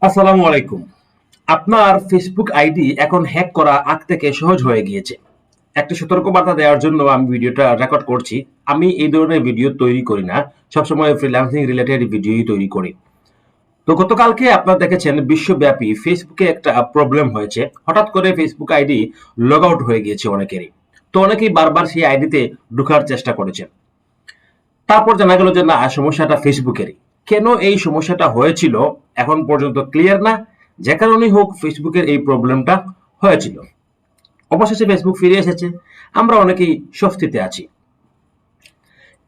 আসসালামু আলাইকুম। আপনার ফেসবুক আইডি এখন হ্যাক করা আগ থেকে সহজ হয়ে গিয়েছে। একটা সতর্কবার্তা দেওয়ার জন্য আমি ভিডিওটা রেকর্ড করছি। আমি এই ধরনের ভিডিও তৈরি করি না। সবসময় ফ্রিল্যান্সিং রিলেটেড ভিডিওই তৈরি করি। তো গতকালকে আপনারা দেখেছেন বিশ্বব্যাপী ফেসবুকে একটা প্রবলেম হয়েছে। হঠাৎ করে ফেসবুক আইডি লগ আউট হয়ে গিয়েছে অনেকেরই। তো অনেকেই বারবার সেই আইডিতে ঢোকার চেষ্টা করেছেন। তারপর জানা গেল যে না, সমস্যাটা ফেসবুকেরই। কেন এই সমস্যাটা হয়েছিল এখন পর্যন্ত ক্লিয়ার না, যে কারণেই হোক ফেসবুকের এই প্রবলেমটা হয়েছিল। অবশেষে ফেসবুক ফিরে এসেছে, আমরা অনেকেই স্বস্তিতে আছি।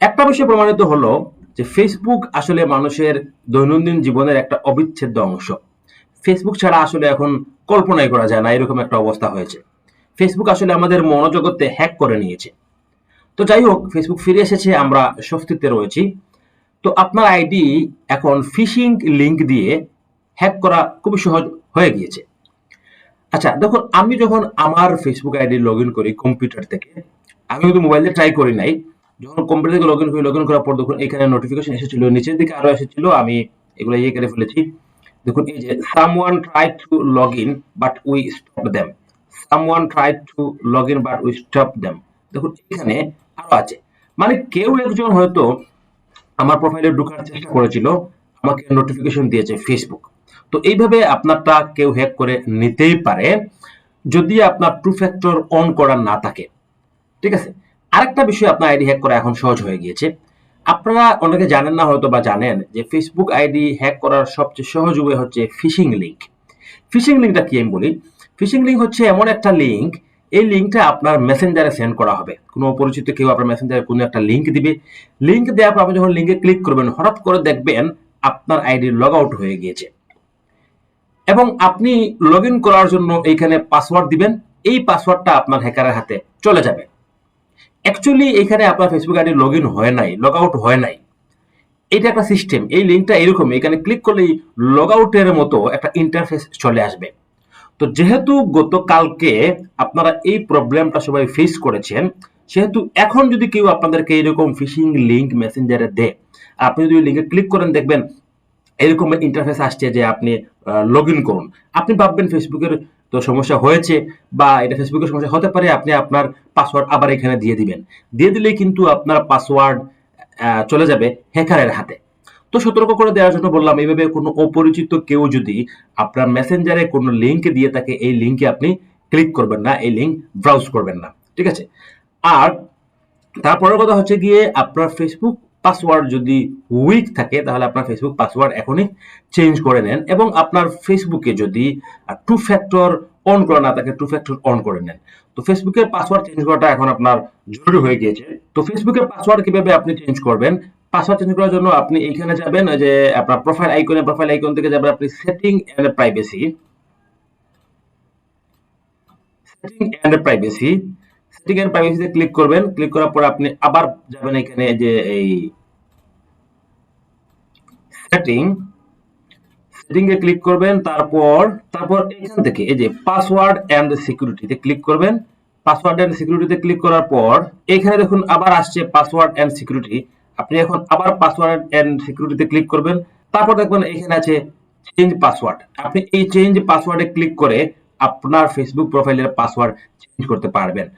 একটা বিষয় প্রমাণিত হলো যে ফেসবুক আসলে মানুষের দৈনন্দিন জীবনের একটা অবিচ্ছেদ্য অংশ। ফেসবুক ছাড়া আসলে এখন কল্পনাই করা যায় না, এরকম একটা অবস্থা হয়েছে। ফেসবুক আসলে আমাদের মনোজগতে হ্যাক করে নিয়েছে। তো যাই হোক, ফেসবুক ফিরে এসেছে, আমরা স্বস্তিতে রয়েছি। তো আপনার আইডি এখন ফিশিং লিংক দিয়ে হ্যাক করা খুবই সহজ হয়ে গিয়েছে। আচ্ছা দেখুন, আমি যখন আমার ফেসবুক আইডি লগ ইন করি কম্পিউটার থেকে, আমি কিন্তু মোবাইল দিয়ে ট্রাই করি নাই। যখন কম্পিউটার থেকে লগ ইন করার পর দেখুন এখানে নোটিফিকেশন এসেছিল, নিচের দিকে আরো এসেছিল, আমি এগুলো ইয়ে করে ফেলেছি। দেখুন এই যে someone try to log in but we stop them, someone try to log in but we stop them. দেখুন এখানে আরো আছে, মানে কেউ একজন হয়তো আমার প্রোফাইলে ঢোকার চেষ্টা করেছিল, আমাকে নোটিফিকেশন দিয়েছে ফেসবুক। তো এইভাবে আপনারটা কেউ হ্যাক করে নিতেই পারে, যদি আপনার টু ফ্যাক্টর অন করা না থাকে। ঠিক আছে। আরেকটা বিষয়, আপনার আইডি হ্যাক করা এখন সহজ হয়ে গিয়েছে। আপনারা অনেকে জানেন না হয়তো, বা জানেন যে ফেসবুক আইডি হ্যাক করার সবচেয়ে সহজ উপায় হচ্ছে ফিশিং লিংক। ফিশিং লিঙ্কটা কি আমি বলি। ফিশিং লিঙ্ক হচ্ছে এমন একটা লিঙ্ক, এই লিঙ্কটা আপনার মেসেঞ্জারে সেন্ড করা হবে। কোনো অপরিচিত কেউ আপনার মেসেঞ্জারে কোনো একটা লিঙ্ক দিবে। লিঙ্ক দেওয়ার পর আপনি যখন লিঙ্কে ক্লিক করবেন, হঠাৎ করে দেখবেন আপনার আইডি লগ আউট হয়ে গিয়েছে, এবং আপনি লগ ইন করার জন্য এইখানে পাসওয়ার্ড দিবেন। এই পাসওয়ার্ডটা আপনার হ্যাকারের হাতে চলে যাবে। অ্যাকচুয়ালি এখানে আপনার ফেসবুক আইডি লগ ইন হয় নাই, লগ আউট হয় নাই। এটা একটা সিস্টেম, এই লিঙ্কটা এরকম, এখানে ক্লিক করলেই লগ আউটের মতো একটা ইন্টারফেস চলে আসবে। তো যেহেতু গতকালকে আপনারা এই প্রবলেমটা সবাই ফেস করেছেন, সেহেতু এখন যদি কেউ আপনাদেরকে এরকম ফিশিং লিংক মেসেঞ্জারে দেয়, আপনি যদি ওই লিঙ্কে ক্লিক করেন, দেখবেন এরকম ইন্টারফেস আসছে যে আপনি লগ ইন করুন। আপনি ভাববেন ফেসবুকের তো সমস্যা হয়েছে, বা এটা ফেসবুকের সমস্যা হতে পারে, আপনি আপনার পাসওয়ার্ড আবার এখানে দিয়ে দিবেন। দিয়ে দিলেই কিন্তু আপনার পাসওয়ার্ড চলে যাবে হ্যাকারের হাতে। তো সতর্ক করে দেওয়ার জন্য বললাম, এইভাবে কোনো অপরিচিত কেউ যদি আপনার মেসেঞ্জারে কোনো লিঙ্ক দিয়ে থাকে, এই লিঙ্কে আপনি ক্লিক করবেন না, এই লিঙ্ক ব্রাউজ করবেন না। ঠিক আছে। আর তারপরের কথা হচ্ছে গিয়ে, আপনার ফেসবুক পাসওয়ার্ড যদি উইক থাকে, তাহলে আপনার ফেসবুক পাসওয়ার্ড এখনই চেঞ্জ করে নেন, এবং আপনার ফেসবুকে যদি টু ফ্যাক্টর অন করা না থাকে, টু ফ্যাক্টর অন করে নেন। তো ফেসবুকের পাসওয়ার্ড চেঞ্জ করাটা এখন আপনার জরুরি হয়ে গিয়েছে। তো ফেসবুকের পাসওয়ার্ড কিভাবে আপনি চেঞ্জ করবেন? পাসওয়ার্ড চেঞ্জ করার জন্য আপনি এইখানে যাবেন, যে আপনার প্রোফাইল আইকন থেকে যাবেন আপনি setting and privacy, setting and privacy, setting and প্রাইভেসিতে ক্লিক করবেন। ক্লিক করার পর আপনি আবার যাবেন এখানে, যে এই সেটিং, সেটিং এ ক্লিক করবেন। তারপর তারপর এখান থেকে এই যে পাসওয়ার্ড এন্ড সিকিউরিটিতে ক্লিক করবেন। পাসওয়ার্ড এন্ড সিকিউরিটিতে ক্লিক করার পর এখানে দেখুন আবার আসছে পাসওয়ার্ড এন্ড সিকিউরিটি। আপনি এখন আবার পাসওয়ার্ড এন্ড সিকিউরিটিতে ক্লিক করবেন। তারপর দেখবেন এখানে আছে চেঞ্জ পাসওয়ার্ড। আপনি এই চেঞ্জ পাসওয়ার্ডে ক্লিক করে আপনার ফেসবুক প্রোফাইলের পাসওয়ার্ড চেঞ্জ করতে পারবেন।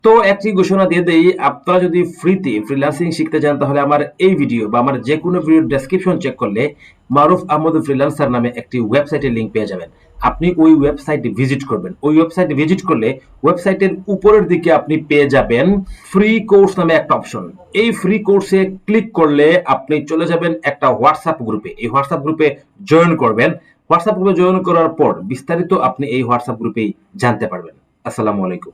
তো একটি ঘোষণা দিয়ে দেই, আপনারা যদি ফ্রিতে ফ্রিল্যান্সিং শিখতে চান, তাহলে আমার এই ভিডিও বা আমার যে কোনো ভিডিওর ডেসক্রিপশন চেক করলে মারুফ আহমদ ফ্রিল্যান্সার নামে একটি ওয়েবসাইটের লিঙ্ক পেয়ে যাবেন। আপনি ওই ওয়েবসাইটে ভিজিট করবেন। ওই ওয়েবসাইটে ভিজিট করলে ওয়েবসাইটের উপরের দিকে আপনি পেয়ে যাবেন ফ্রি কোর্স নামে একটা অপশন। এই ফ্রি কোর্সে ক্লিক করলে আপনি চলে যাবেন একটা হোয়াটসঅ্যাপ গ্রুপে। এই হোয়াটসঅ্যাপ গ্রুপে জয়েন করবেন। হোয়াটসঅ্যাপ গ্রুপে জয়েন করার পর বিস্তারিত আপনি এই হোয়াটসঅ্যাপ গ্রুপেই জানতে পারবেন। আসসালামু আলাইকুম।